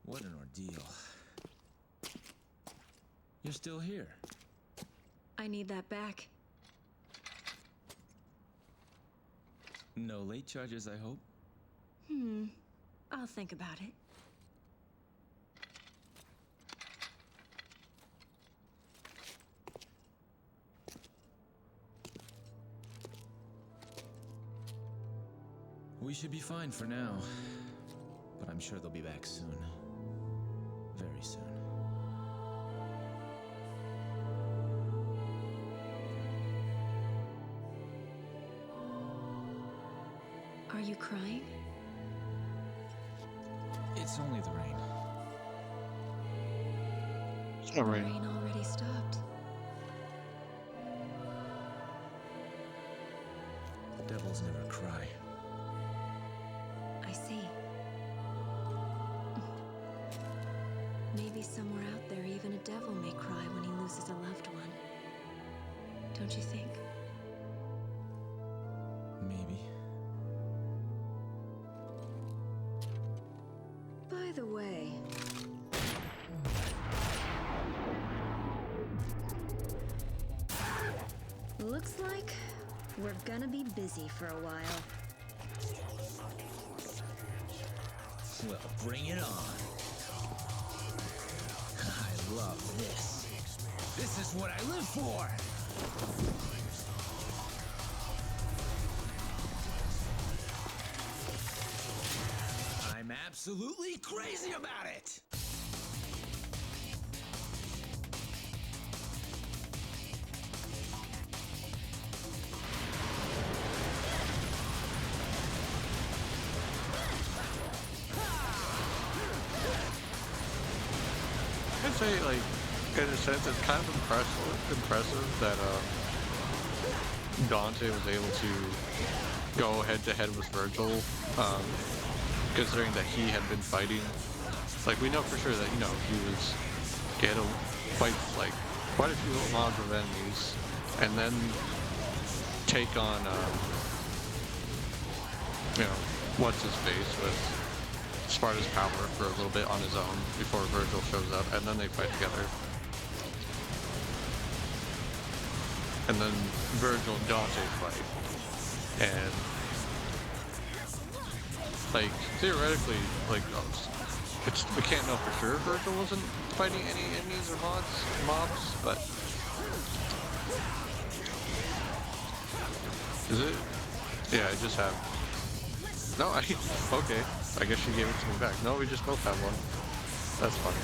What an ordeal. You're still here. I need that back. No late charges, I hope? I'll think about it. We should be fine for now. But I'm sure they'll be back soon. Very soon. Are you crying? It's only the rain. It's not The rain. rain already stopped. Devils never cry. I see. Maybe somewhere out there, even a devil may cry when he loses a loved one. Don't you think? Maybe. By the way... Looks like we're gonna be busy for a while. Well, bring it on. I love this. This is what I live for! I'm absolutely crazy about it! I'd say, like, in a sense, it's kind of impressive that Dante was able to go head-to-head with Vergil, considering that he had been fighting. Like, we know for sure that, he had to fight, like, quite a few mobs of enemies, and then take on, what's-his-face with Sparta's power for a little bit on his own before Vergil shows up, and then they fight together. And then Vergil and Dante fight. And, like, theoretically, like, we can't know for sure Vergil wasn't fighting any enemies or mobs, but... Is it? Yeah, I just have... No, okay. I guess she gave it to me back. No, we just both have one. That's funny.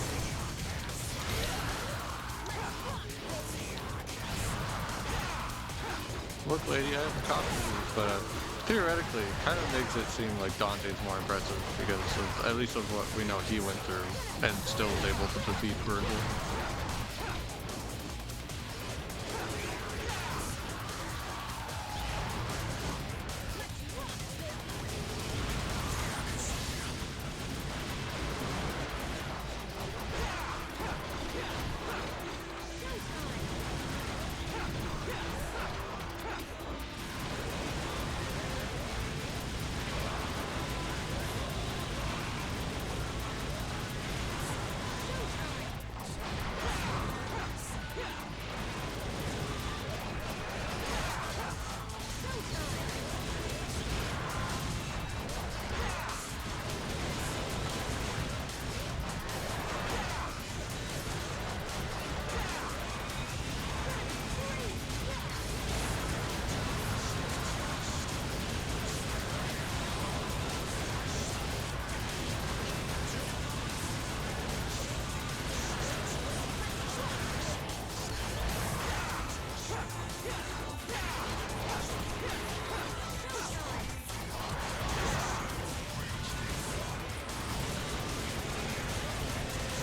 Look, lady, I have a copy of these, but theoretically, it kind of makes it seem like Dante's more impressive because of, at least of what we know he went through and still was able to defeat Vergil.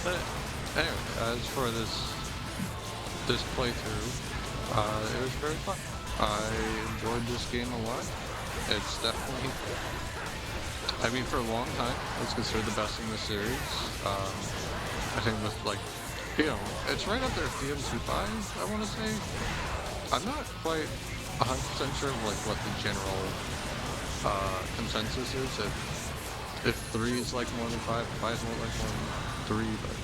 But anyway, as for this playthrough, it was very fun. I enjoyed this game a lot. It's definitely, I mean, for a long time, it's considered the best in the series. I think with, like, it's right up there with pt50, I want to say. I'm not quite 100% sure of, like, what the general consensus is. if 3 is like more than 5, 5 is more like more than 3, but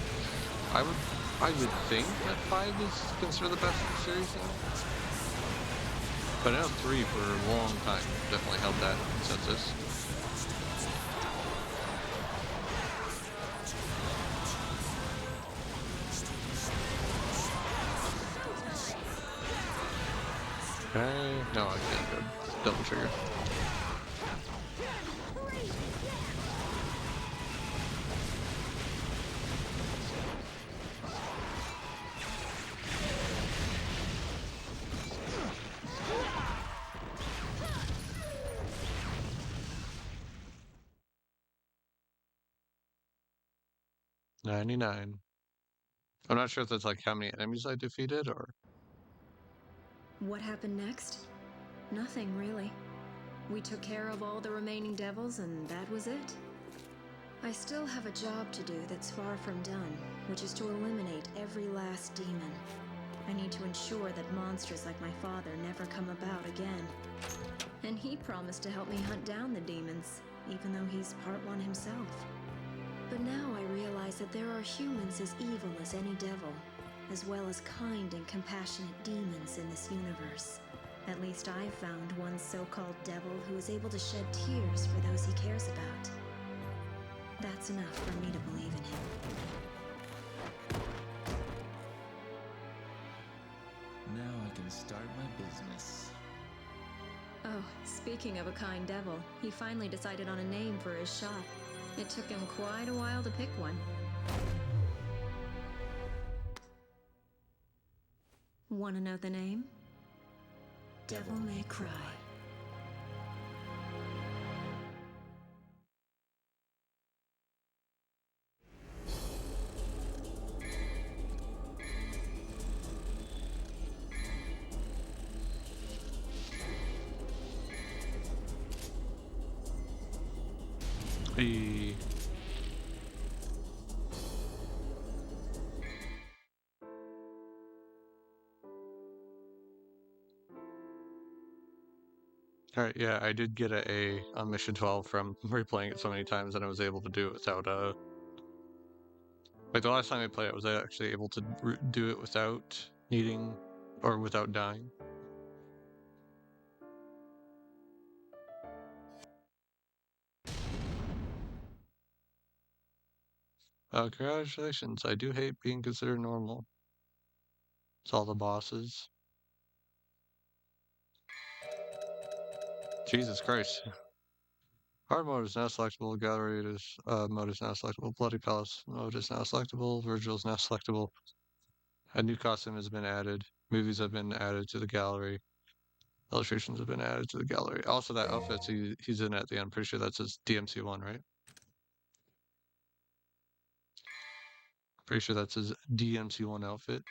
I would think that 5 is considered the best in the series now. But I know 3 for a long time definitely held that consensus. Okay, no, I can't go double trigger. $99. I'm not sure if that's like how many enemies I defeated or. What happened next? Nothing, really. We took care of all the remaining devils, and that was it. I still have a job to do that's far from done, which is to eliminate every last demon. I need to ensure that monsters like my father never come about again. And he promised to help me hunt down the demons, even though he's part one himself. But now I realize that there are humans as evil as any devil, as well as kind and compassionate demons in this universe. At least I've found one so-called devil who is able to shed tears for those he cares about. That's enough for me to believe in him. Now I can start my business. Oh, speaking of a kind devil, he finally decided on a name for his shop. It took him quite a while to pick one. Want to know the name? Devil May Cry. The Alright, yeah, I did get a A on Mission 12 from replaying it so many times, and I was able to do it without, like the last time I played it, was I actually able to do it without needing, or without dying. Congratulations, I do hate being considered normal. It's all the bosses. Jesus Christ. Hard mode is now selectable, gallery mode is now selectable, Bloody Palace mode is now selectable, Vergil is now selectable. A new costume has been added, movies have been added to the gallery, illustrations have been added to the gallery. Also that outfit he's in at the end, I'm pretty sure that's his DMC1, right? Pretty sure that's his DMC1 outfit.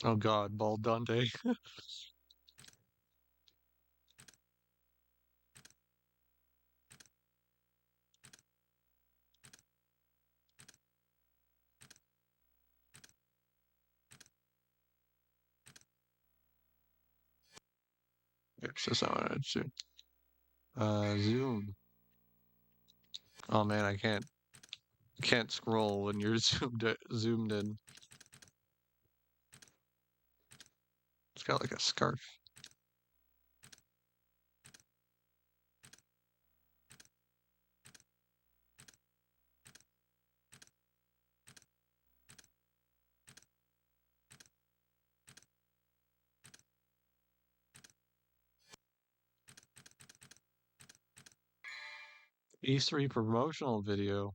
Oh god, bald Dante. It's just not what I'd do. Zoom. Oh man, I can't scroll when you're zoomed in. It's got like a scarf. E3 promotional video.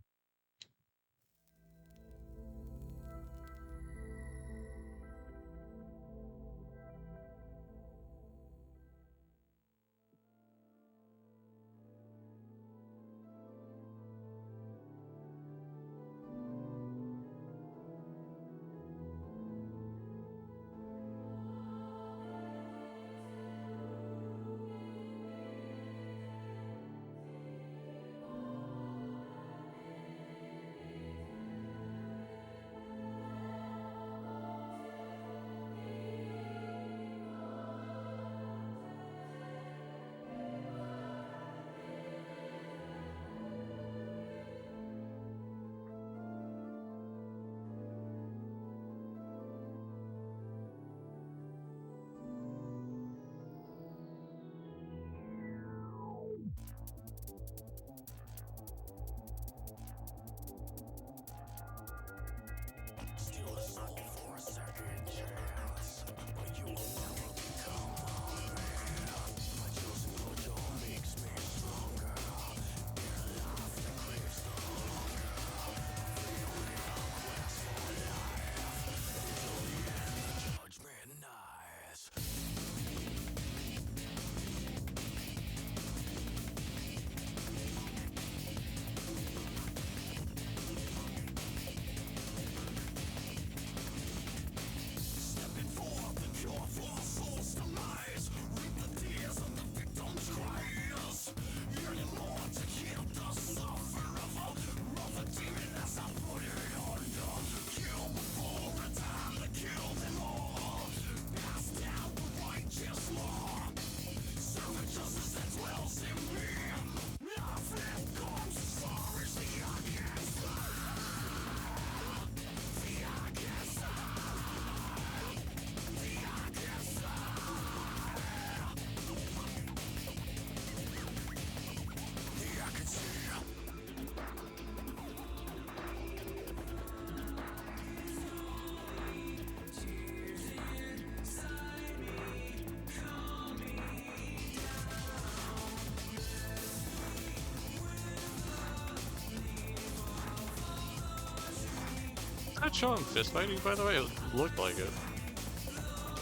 that show him fist fighting, by the way? It looked like it.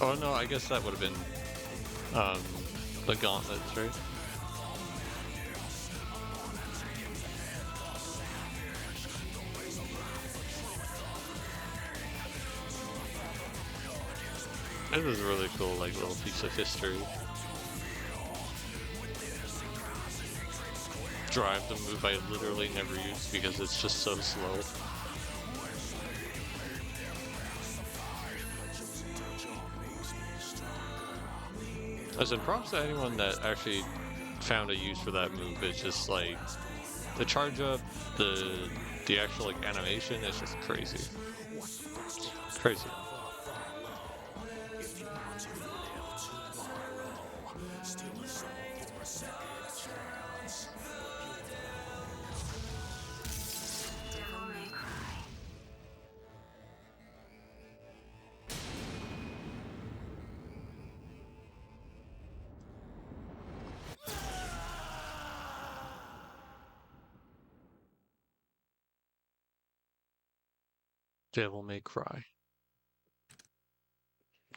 Oh no, I guess that would have been the gauntlets, right? This is a really cool, like, little piece of history. Drive, the move I literally never use because it's just so slow. As in, props to anyone that actually found a use for that move. It's just like the charge up, the actual like animation is just crazy. Crazy. Devil May Cry.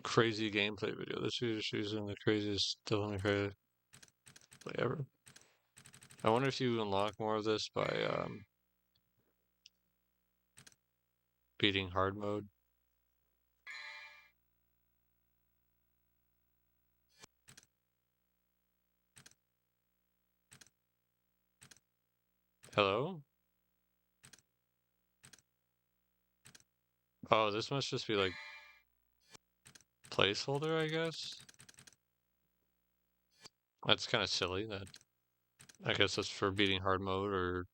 Crazy gameplay video. This is just using the craziest Devil May Cry play ever. I wonder if you unlock more of this by beating hard mode. Hello? Oh, this must just be like placeholder, I guess. That's kind of silly. That I guess that's for beating hard mode or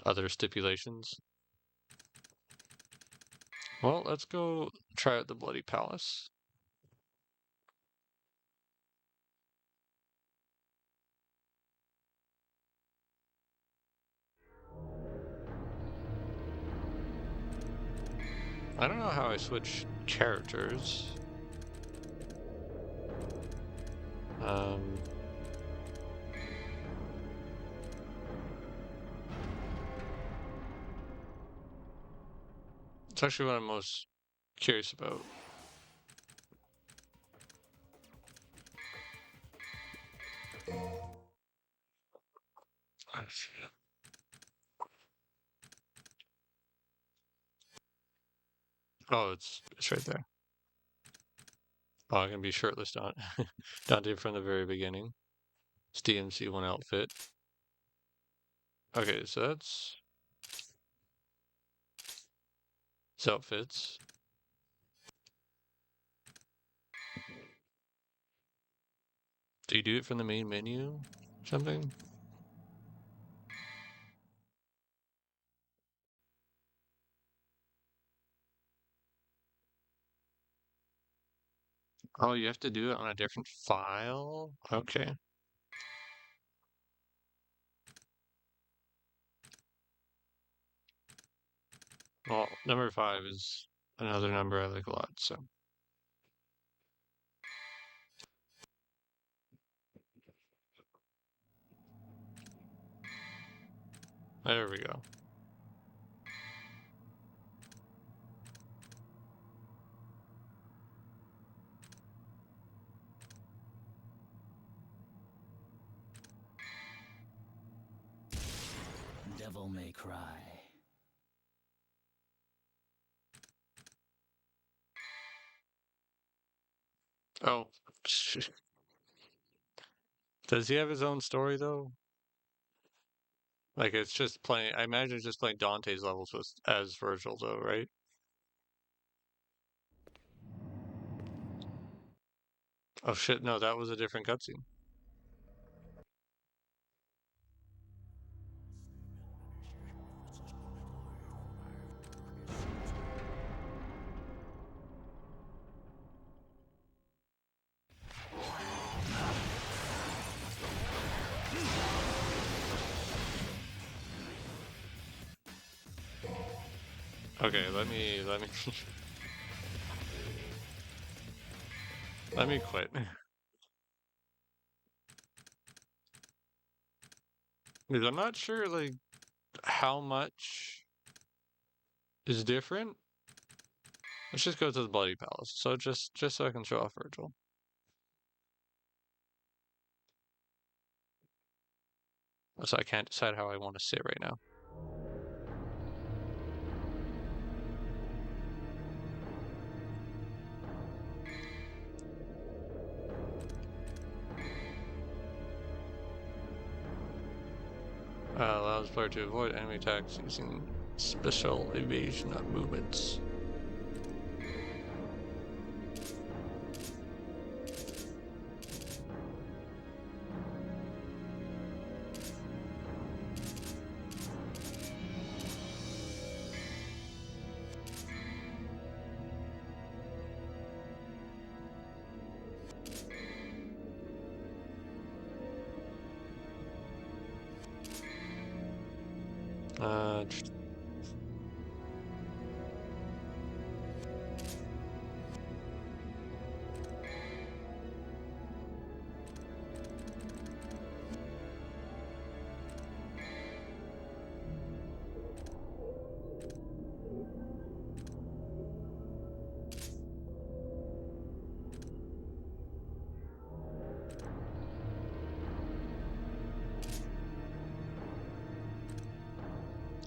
other stipulations. Well, let's go try out the Bloody Palace. I don't know how I switch characters. It's actually what I'm most curious about. Oh, it's right there. Oh, I can be shirtless, Dante from the very beginning. It's DMC one outfit. Okay, so that's outfits. Do you do it from the main menu? Something? Oh, you have to do it on a different file? Okay. Well, number 5 is another number I like a lot, so. There we go. Devil May Cry. Oh. Does he have his own story, though? Like, it's just playing, I imagine it's just playing Dante's levels with, as Vergil, though, right? Oh shit, no, that was a different cutscene. Okay, let me let me quit. Because I'm not sure, like, how much is different. Let's just go to the Bloody Palace. So just so I can show off Vergil. So I can't decide how I want to sit right now. Allows player to avoid enemy attacks using special evasion movements.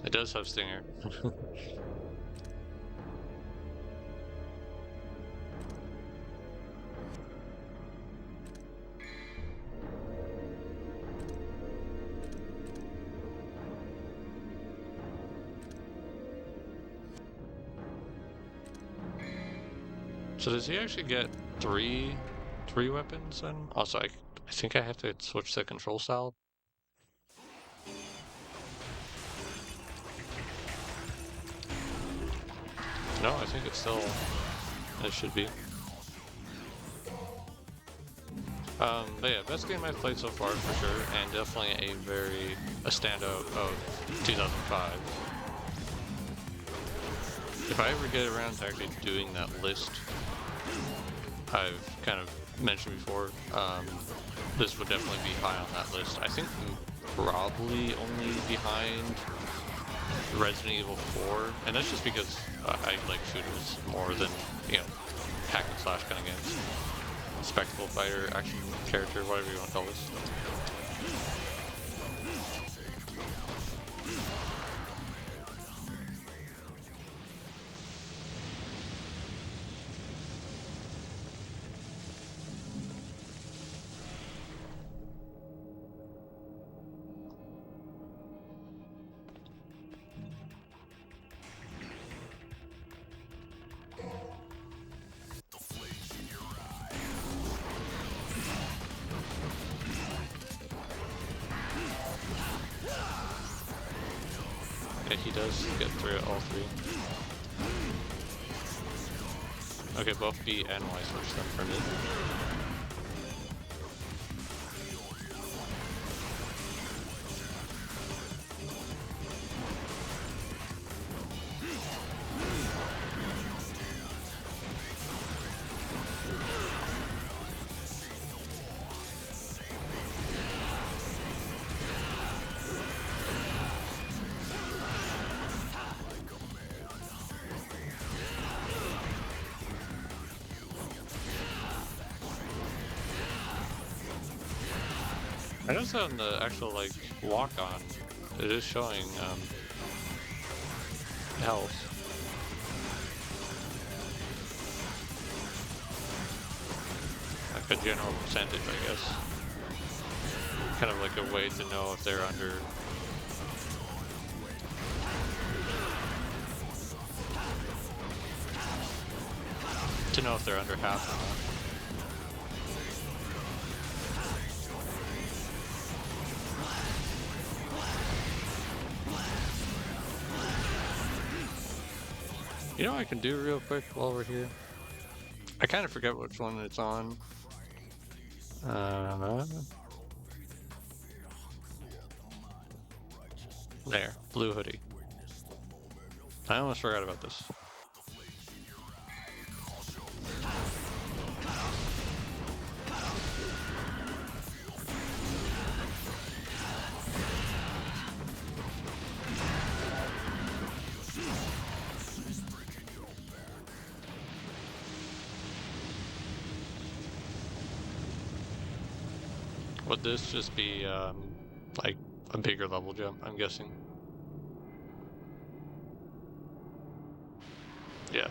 It does have Stinger. So does he actually get three weapons then? Also, I think I have to switch the control style. No, I think it's still, it should be. But yeah, best game I've played so far for sure, and definitely a standout of 2005. If I ever get around to actually doing that list, I've kind of mentioned before, this would definitely be high on that list. I think probably only behind Resident Evil 4, and that's just because I like shooters more than, you know, hack and slash kind of games. Spectacle fighter, action character, whatever you want to call this. Okay, he does get through all three. Okay, both B and Y switch them for me. I noticed that on the actual, like, walk-on, it is showing, health. Like a general percentage, I guess. Kind of like a way to know if they're under... to know if they're under half or not. You know what I can do real quick while we're here? I kind of forget which one it's on. There, blue hoodie. I almost forgot about this. Would this just be like a bigger level jump, I'm guessing? Yeah.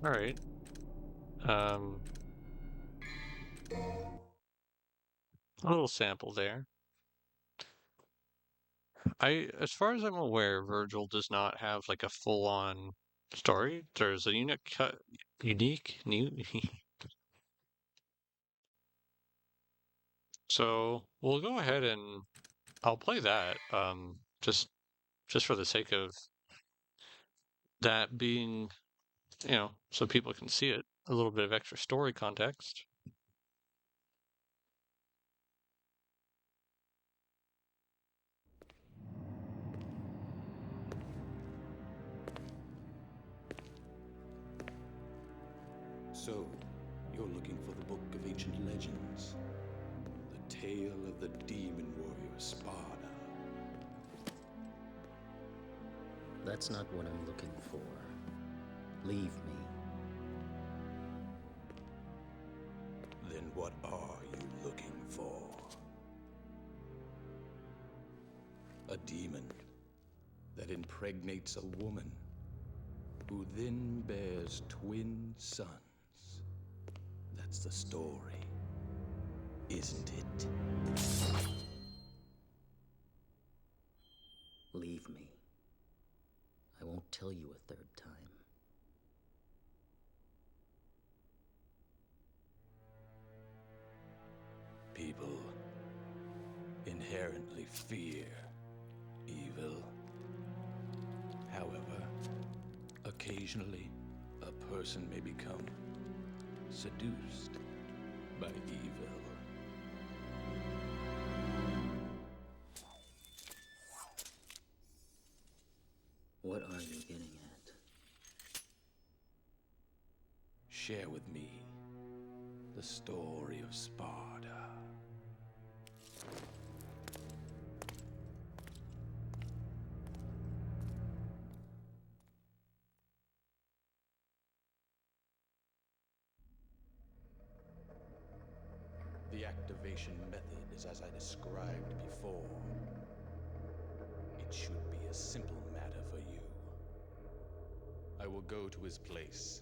All right. A little sample there. As far as I'm aware, Vergil does not have like a full-on story. There's a unique new. So we'll go ahead and I'll play that. Just for the sake of that being, so people can see it. A little bit of extra story context. So, you're looking for the Book of Ancient Legends. The tale of the demon warrior Sparda. That's not what I'm looking for. Leave me. Then what are you looking for? A demon that impregnates a woman who then bears twin sons. That's the story, isn't it? Leave me. I won't tell you a third time. People inherently fear evil. However, occasionally, a person may become seduced by evil. What are you getting at? Share with me the story of Sparda. The activation method is as I described before. It should be a simple matter for you. I will go to his place.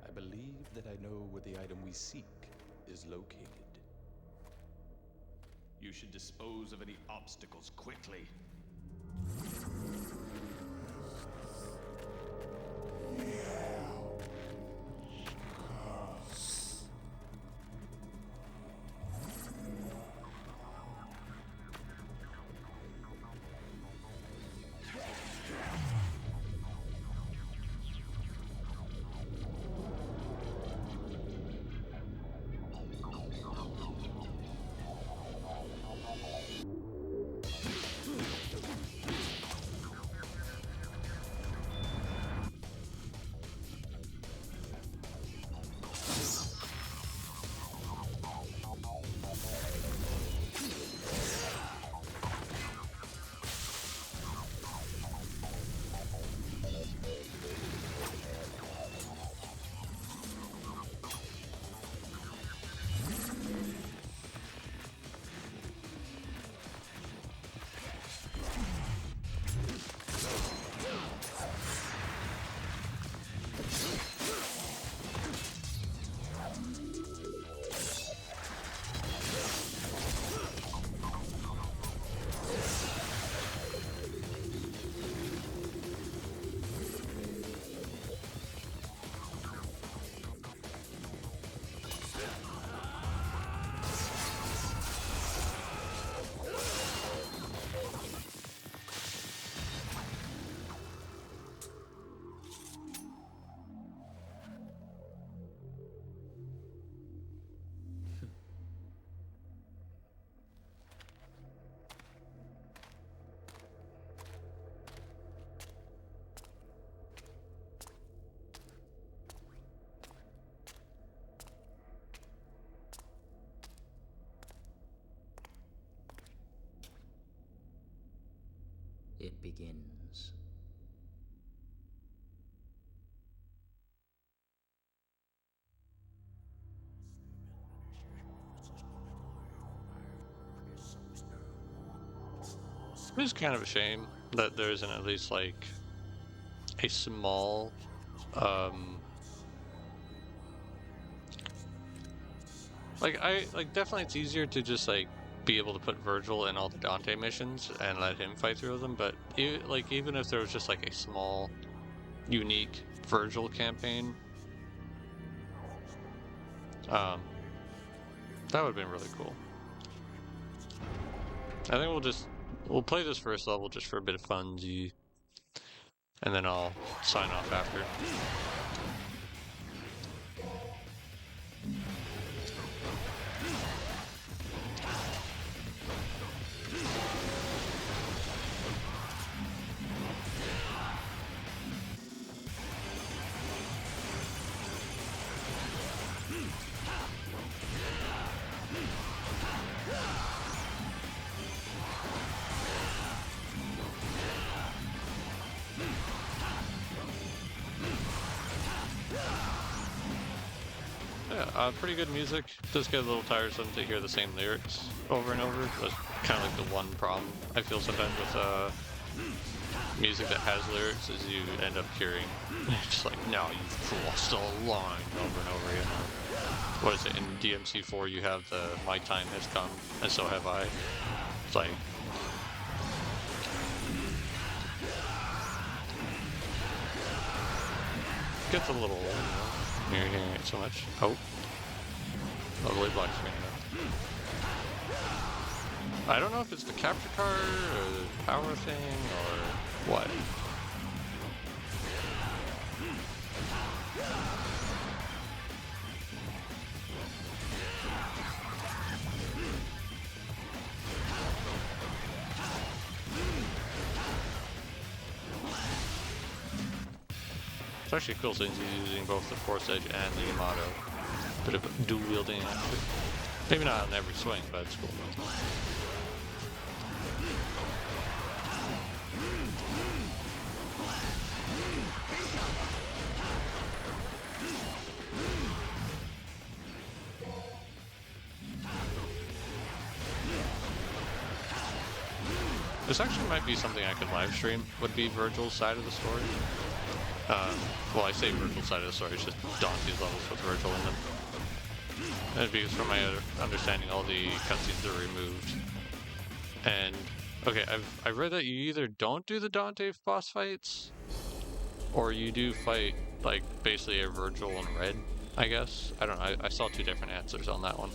I believe that I know where the item we seek is located. You should dispose of any obstacles quickly. it begins. It's kind of a shame that there isn't at least like a small definitely it's easier to just like be able to put Vergil in all the Dante missions and let him fight through them, but even if there was just like a small unique Vergil campaign, that would have been really cool. I think we'll play this first level just for a bit of funsies, and then I'll sign off after. Yeah, pretty good music. Does get a little tiresome to hear the same lyrics over and over. That's kind of like the one problem I feel sometimes with music that has lyrics is you end up hearing just like, no, you've crossed a line over and over again. What is it, in DMC4 you have the my time has come and so have I. It's like, gets a little old, you know, you're hearing it so much. Oh, lovely black screen. I don't know if it's the capture card or the power thing or what. It's actually cool since he's using both the Force Edge and the Yamato. Bit of dual wielding actually. Maybe not on every swing, but it's cool. This actually might be something I could live stream, would be Vergil's side of the story. Well, I say Vergil's side of the story, it's just Dante's levels with Vergil in them. And because from my understanding, all the cutscenes are removed. And, okay, I've read that you either don't do the Dante boss fights, or you do fight, like, basically a Vergil in red, I guess. I don't know, I saw two different answers on that one.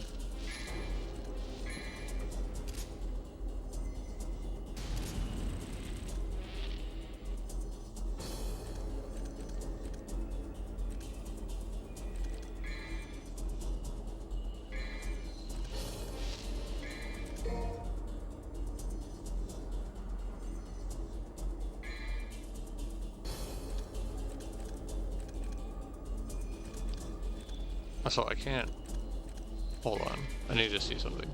So I can't, hold on, I need to see something.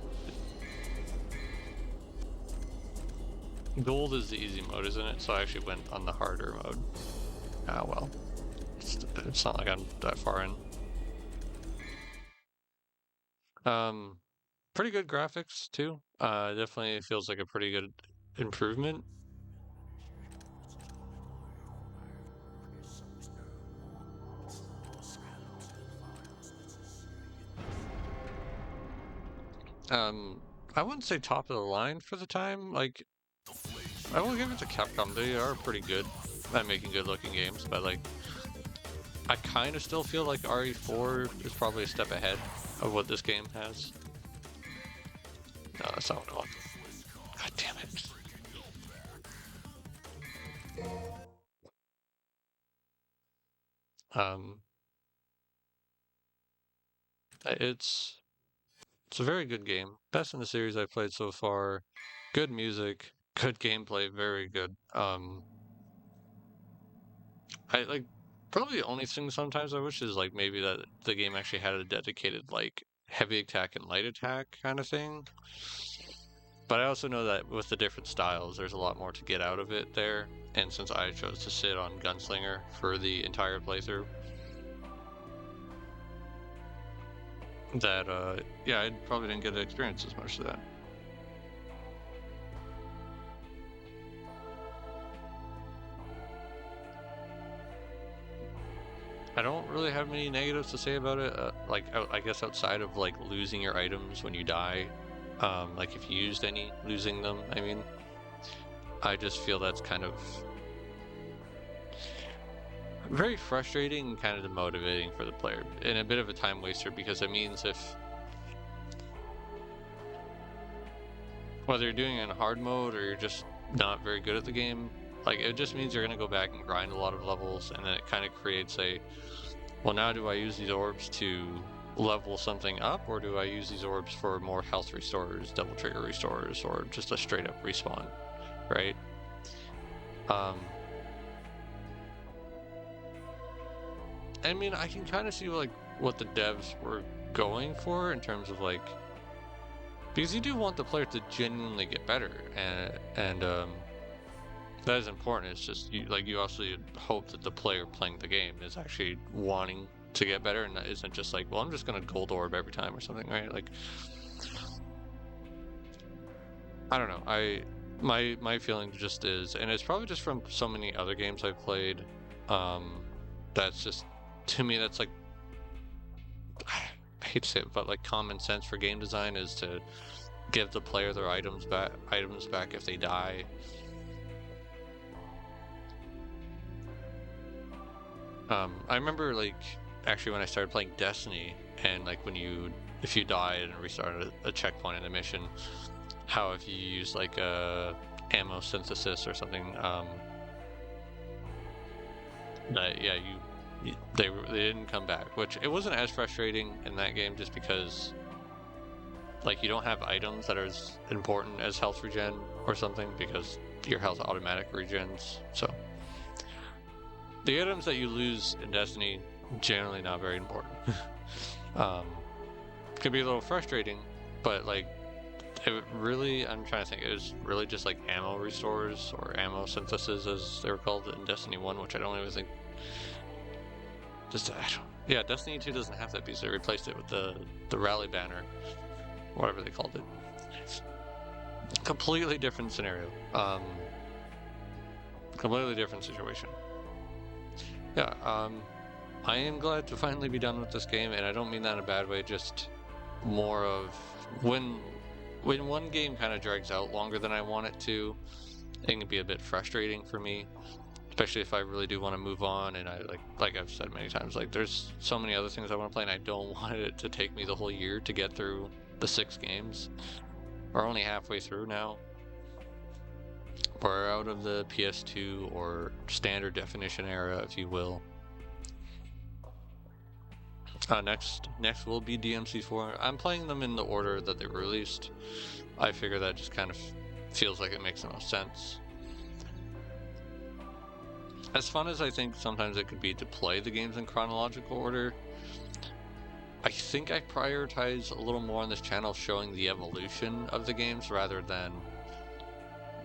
Gold is the easy mode, isn't it? So I actually went on the harder mode. Ah well, it's not like I'm that far in. Pretty good graphics too. Definitely feels like a pretty good improvement. I wouldn't say top of the line for the time. Like, I will give it to Capcom. They are pretty good at making good looking games, but like, I kind of still feel like RE4 is probably a step ahead of what this game has. No, that's not what I want. God damn it. It's a very good game. Best in the series I've played so far. Good music, good gameplay, very good. I like probably the only thing sometimes I wish is like maybe that the game actually had a dedicated like heavy attack and light attack kind of thing. But I also know that with the different styles, there's a lot more to get out of it there. And since I chose to sit on Gunslinger for the entire playthrough, that, yeah, I probably didn't get to experience as much of that. I don't really have many negatives to say about it, like, I guess outside of, like, losing your items when you die, like, if you used any, losing them, I mean, I just feel that's kind of very frustrating and kind of demotivating for the player, and a bit of a time waster, because it means if, whether you're doing it in hard mode or you're just not very good at the game, like, it just means you're going to go back and grind a lot of levels, and then it kind of creates a, well, now do I use these orbs to level something up, or do I use these orbs for more health restores, double trigger restores, or just a straight up respawn, right? I mean, I can kind of see, like, what the devs were going for in terms of, like, because you do want the player to genuinely get better, and that is important. It's just, you also hope that the player playing the game is actually wanting to get better, and isn't just like, well, I'm just gonna gold orb every time or something, right? Like, I don't know. My feeling just is, and it's probably just from so many other games I've played, that's just, to me, that's like, I hate to say it, but like common sense for game design is to give the player their items back if they die. I remember, like, actually when I started playing Destiny, and like if you died and restarted a checkpoint in a mission, how if you use like a ammo synthesis or something, that, yeah, they didn't come back, which it wasn't as frustrating in that game, just because, like, you don't have items that are as important as health regen or something, because your health automatic regens. So the items that you lose in Destiny, generally not very important. Could be a little frustrating, but like, it really, I'm trying to think, it was really just like ammo restores or ammo synthesis, as they were called in Destiny 1, which I don't even think. Yeah, Destiny 2 doesn't have that piece. They replaced it with the rally banner, whatever they called it. Completely different scenario. Completely different situation. Yeah, I am glad to finally be done with this game, and I don't mean that in a bad way, just more of when one game kind of drags out longer than I want it to, it can be a bit frustrating for me, especially if I really do want to move on, and I like I've said many times, like, there's so many other things I want to play, and I don't want it to take me the whole year to get through the 6 games. We're only halfway through now. We're out of the PS2 or standard definition era, if you will. Next will be DMC4. I'm playing them in the order that they were released. I figure that just kind of feels like it makes the most sense. As fun as I think sometimes it could be to play the games in chronological order, I think I prioritize a little more on this channel showing the evolution of the games rather than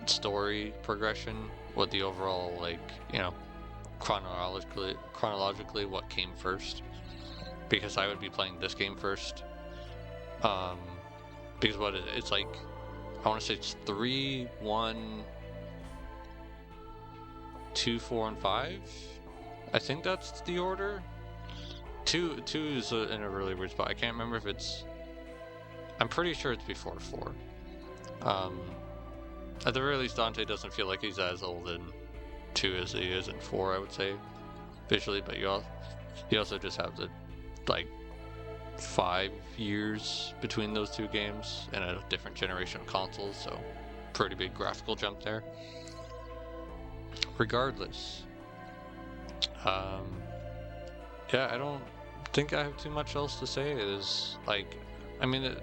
story progression, what the overall, like, you know, chronologically what came first, because I would be playing this game first, because what it's like, I want to say it's 3, 1, 2, 4, and 5. I think that's the order. 2 is in a really weird spot. I can't remember if it's, I'm pretty sure it's before 4. At the very least, Dante doesn't feel like he's as old in 2 as he is in 4, I would say, visually, but you also just have the, like, 5 years between those 2 games and a different generation of consoles, so pretty big graphical jump there. Regardless, yeah, I don't think I have too much else to say. It is, like, I mean,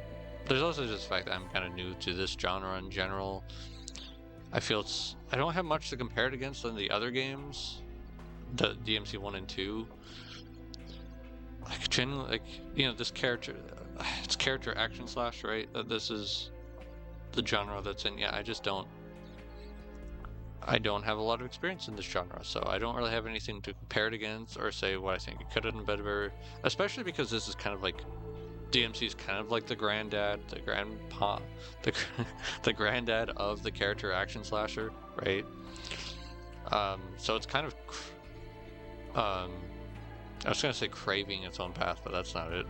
there's also just the fact that I'm kind of new to this genre in general. I feel I don't have much to compare it against than the other games, the DMC 1 and 2. Like, generally, like, you know, this character, it's character action slash, right? This is the genre that's in. Yeah, I don't have a lot of experience in this genre, so I don't really have anything to compare it against or say what I think it could have been better, especially because this is kind of like, DMC is kind of like the granddad, the grandpa, the granddad of the character action slasher, right? So it's kind of, I was gonna say craving its own path, but that's not it.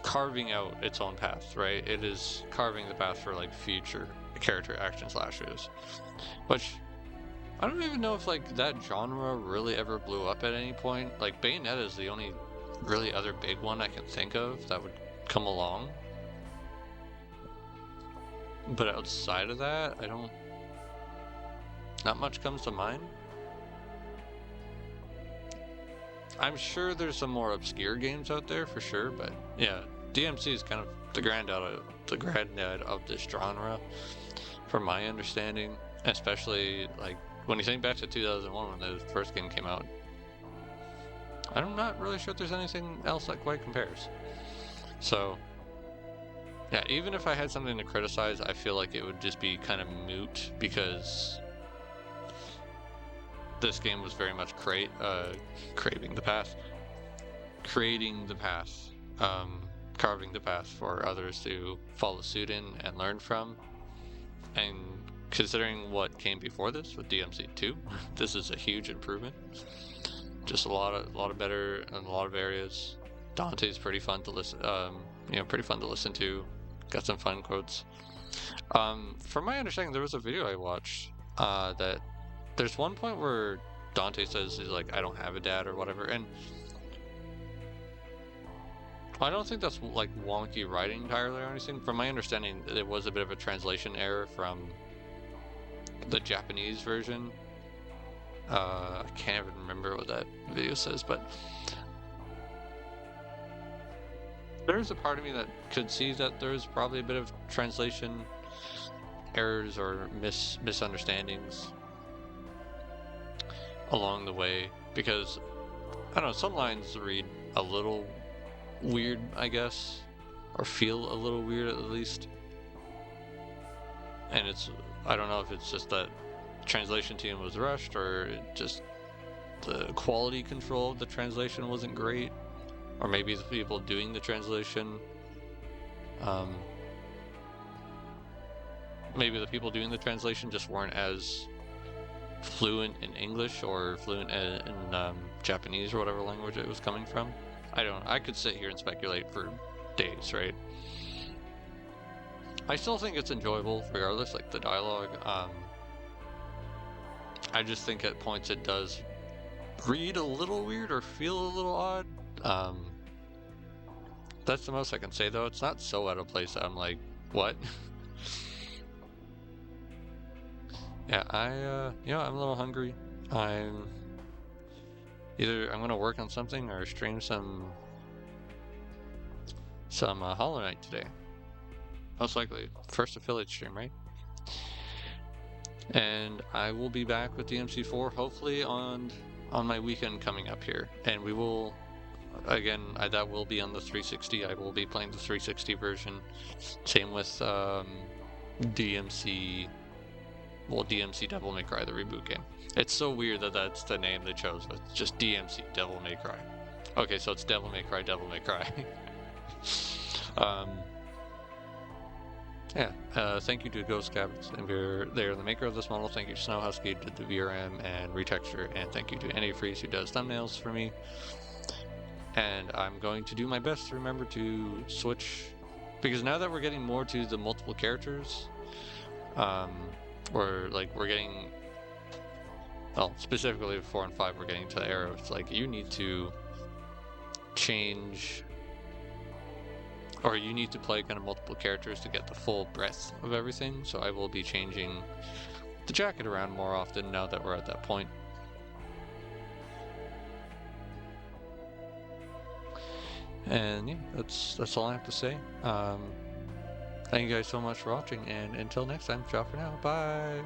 Carving out its own path, right? It is carving the path for like future character action slashers, which I don't even know if like that genre really ever blew up at any point. Like Bayonetta is the only really other big one I can think of that would come along. But outside of that, not much comes to mind. I'm sure there's some more obscure games out there for sure, but yeah, DMC is kind of the granddad of this genre, from my understanding. Especially like when you think back to 2001 when the first game came out. I'm not really sure if there's anything else that quite compares. So yeah, even if I had something to criticize, I feel like it would just be kind of moot, because this game was very much craving the path, creating the path, carving the path for others to follow suit in and learn from. And considering what came before this with DMC 2, this is a huge improvement. Just a lot of better in a lot of areas. Dante's pretty fun to listen, pretty fun to listen to. Got some fun quotes. From my understanding, there was a video I watched that there's one point where Dante says he's like, I don't have a dad or whatever, and I don't think that's like wonky writing entirely or anything. From my understanding, it was a bit of a translation error from the Japanese version. I can't even remember what that video says, but there's a part of me that could see that there's probably a bit of translation errors or misunderstandings along the way, because I don't know, some lines read a little weird, I guess, or feel a little weird at least, and I don't know if it's just that translation team was rushed, or just the quality control of the translation wasn't great, or maybe the people doing the translation, just weren't as fluent in English or fluent in Japanese or whatever language it was coming from. I could sit here and speculate for days, right? I still think it's enjoyable regardless, like the dialogue. I just think at points it does read a little weird or feel a little odd. That's the most I can say, though. It's not so out of place that I'm like, what? Yeah, I'm a little hungry. I'm gonna work on something or stream some Hollow Knight today. Most likely, first affiliate stream, right? And I will be back with DMC4 hopefully on my weekend coming up here, and we will again that will be on the 360. I will be playing the 360 version. Same with DMC Devil May Cry, the reboot game. It's so weird that that's the name they chose, but it's just DMC Devil May Cry. Okay, so it's Devil May Cry. Thank you to Ghost Cabbit, and they're the maker of this model. Thank you to SnowHusky, to the VRM and Retexture, and thank you to Antifreeze who does thumbnails for me. And I'm going to do my best to remember to switch, because now that we're getting more to the multiple characters, we're getting, well, specifically 4 and 5, we're getting to the era of like, you need to change, or you need to play kind of multiple characters to get the full breadth of everything. So I will be changing the jacket around more often now that we're at that point. And yeah, that's all I have to say. Thank you guys so much for watching, and until next time, ciao for now. Bye.